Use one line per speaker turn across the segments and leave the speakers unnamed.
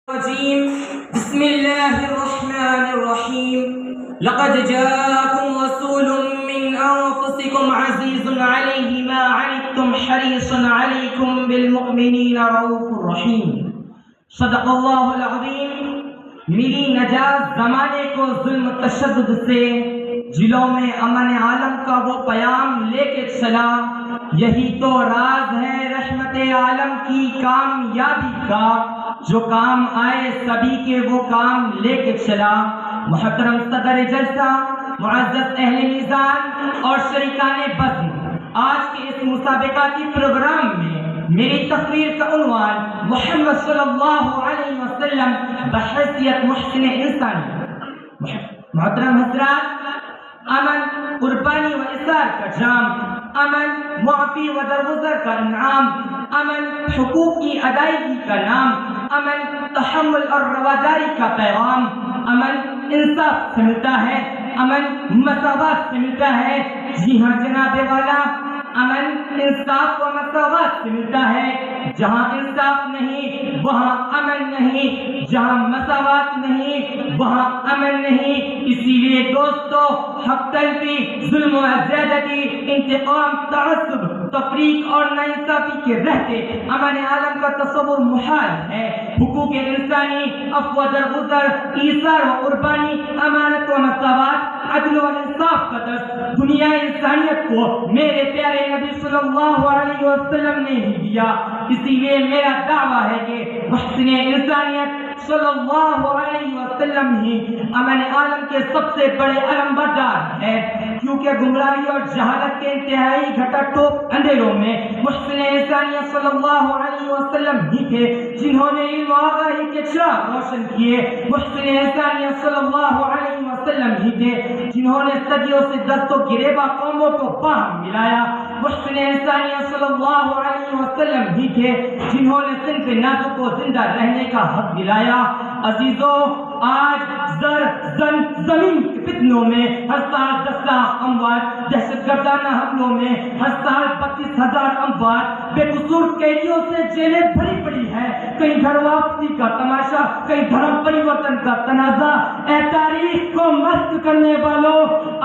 الرجيم بسم الله الرحمن الرحيم لقد جاءكم رسول من أنفسكم عزيز عليه ما عنتم حريص عليكم بالمؤمنين رؤوف رحيم صدق اللہ العظیم۔ ملی نجات زمانے کو ظلم تشدد سے جلوں میں امن عالم کا وہ پیام لے کے چلا، یہی تو راز ہے رحمت عالم کی کامیابی کا، جو کام آئے سبھی کے وہ کام لے کے چلا۔ محترم صدر جلسہ، معزز اہل میزان اور شریکان بزم، آج کے اس مسابقاتی پروگرام میں میری تقریر کا عنوان محمد صلی اللہ علیہ وسلم بحیثیت محسن انسانی۔ محترم حضرات، امن قربانی و اثار کا جام، امن معافی و درگزر کا انعام، امن حقوق کی ادائیگی کا نام، امن تحمل اور رواداری کا پیغام، امن انصاف سے ملتا ہے، امن مساوات سے ملتا ہے۔ جی ہاں جناب والا، امن انصاف و مساوات سے ملتا ہے۔ جہاں انصاف نہیں وہاں امن نہیں، جہاں مساوات نہیں وہاں امن نہیں۔ اسی لیے دوستو، حق تلفی، ظلم و زیادتی، انتقام، تعصب، تفریق اور ناانصافی کے رہتے امن عالم کا تصور محال ہے۔ حقوق انسانی، عفو و درگزر، ایثار و قربانی، امانت و مساوات، عدل و انصاف کا درس دنیا انسانیت کو میرے پیارے نبی صلی اللہ علیہ وسلم نے ہی دیا۔ اسی لیے میرا دعویٰ ہے کہ محسن انسانیت صلی اللہ علیہ وسلم ہی امن عالم کے سب سے بڑے علمبردار ہے، کیونکہ گمراہی اور جہالت کے انتہائی گھٹا ٹوپ اندھیروں میں محسن انسانیت صلی اللہ علیہ وسلم ہی تھے جنہوں نے علم و آگاہی کے چراغ روشن کیے۔ محسن انسانیت صلی اللہ علیہ وسلم ہی تھے جنہوں نے صدیوں سے دست و گریباں قوموں کو باہم ملایا۔ محسن انسانیت صلی اللہ علیہ وسلم ہی تھے جنہوں نے صنف نازک کو زندہ رہنے کا حق دلایا۔ عزیزوں، آج زمین کے فتنوں میں ہر سال 10 لاکھ اموات، دہشت گردانہ حملوں میں ہر سال 32,000 اموات، بے قصور قیدیوں سے جیلیں بھری پڑی ہے، کہیں گھر واپسی کا تماشا، کہیں دھرم پریورتن کا تنازع۔ اے تاریخ کو مست کرنے والوں،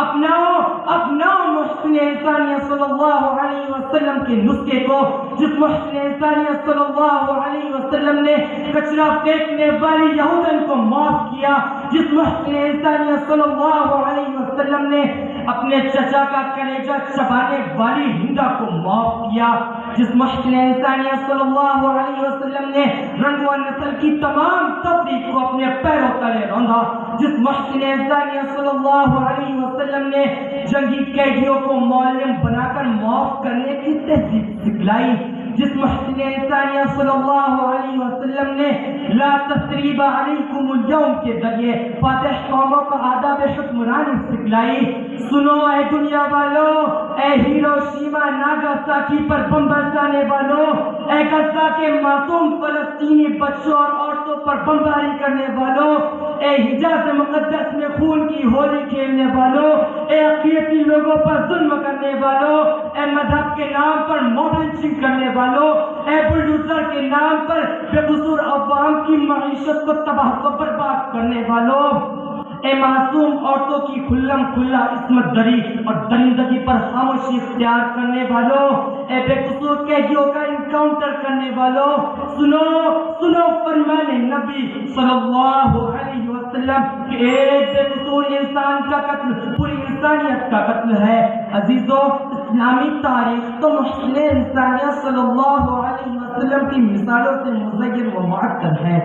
اپناؤ محسن انسانیت صلی اللہ علیہ وسلم کے نسخے کو، جس محسن انسانیت صلی اللہ علیہ وسلم نے کچرا پھینکنے والی یہودن کو معاف کیا، جس محسن انسانیت صلی اللہ علیہ وسلم نے اپنے چچا کا کلیجہ چبانے والی ہندا کو معاف کیا، جس محسن انسانیت صلی اللہ علیہ وسلم نے رنگ و نسل کی تمام تفریق کو اپنے پیروں تلے روندا، جس محسن انسانیت صلی اللہ علیہ وسلم نے جنگی قیدیوں کو معلم بنا کر معاف کرنے کی تہذیب سکھلائی، جس محسن انسانیت صلی اللہ علیہ وسلم نے لا تثریب علیکم اليوم کے ذریعے فاتح قوموں کا آداب حکمرانی سکھلائی۔ سنو اے دنیا والوں، اے ہیروشیما ناگاساکی پر بم برسانے والوں، اے غزہ کے معصوم فلسطینی بچوں اور عورتوں پر بمباری کرنے والوں، اے حجاز مقدس میں خون کی ہولی کھیلنے والوں، اے اقلیتی لوگوں پر ظلم کرنے والوں، اے مذہب کے نام پر موب لنچنگ کرنے والوں، اے بلڈوزر کے نام پر بے قصور عوام کی معیشت کو تباہ و برباد کرنے والوں، اے معصوم عورتوں کی کھلم کھلا عصمت دری اور درندگی پر خاموشی اختیار کرنے والوں، اے بے قصور قیدیوں کا انکاؤنٹر کرنے والوں، سنو فرمان نبی صلی اللہ علیہ وسلم کہ ایک بے قصور انسان کا قتل پوری انسانیت کا قتل ہے۔ عزیزوں، اسلامی تاریخ تو محسن انسانیت صلی اللہ علیہ وسلم کی مثالوں سے مزین و معطر ہے۔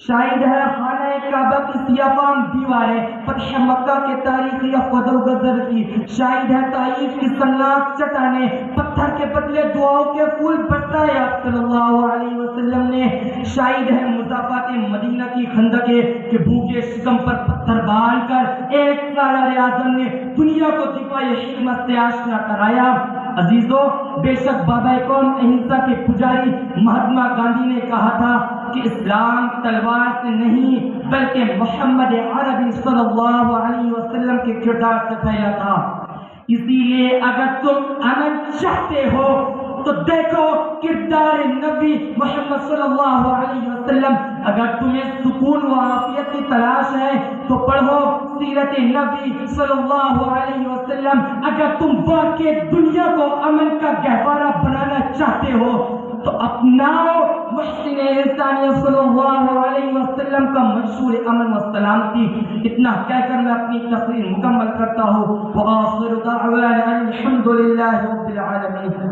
شاہد ہے خانہ کعبہ کی سیاہ فام دیواریں، فتح مکہ کے تاریخی افواج و غدر کی، شاہد ہے طائف کی سنات چٹانیں، پتھر کے بدلے دعاؤں کے پھول برسائے آپ صلی اللہ علیہ وسلم نے، شاہد ہے مضافات مدینہ کی خندقیں کہ بھوکے شکم پر پتھر باندھ کر ایک سالار اعظم نے دنیا کو دفاع حکمت سے آشنا کرایا۔ عزیزوں، بے شک بابا قوم اہنسا کے پجاری مہاتما گاندھی نے کہا تھا کہ اسلام تلوار سے نہیں بلکہ محمد عربی صلی اللہ علیہ وسلم کے کردار سے پھیلا تھا۔ اسی لیے اگر تم امن چاہتے ہو تو دیکھو کردار نبی محمد صلی اللہ علیہ وسلم. اگر تمہیں سکون و عافیت کی تلاش ہے تو پڑھو سیرت نبی صلی اللہ علیہ وسلم. اگر تم واقعی دنیا کو امن کا گہوارہ بنانا چاہتے ہو تو اپناؤ محسن انسانیت صلی اللہ علیہ وسلم کا منشور امن و سلامتی. اتنا کہہ کر میں اپنی تقریر مکمل کرتا ہوں. وآخر دعوانا الحمد للہ رب العالمین.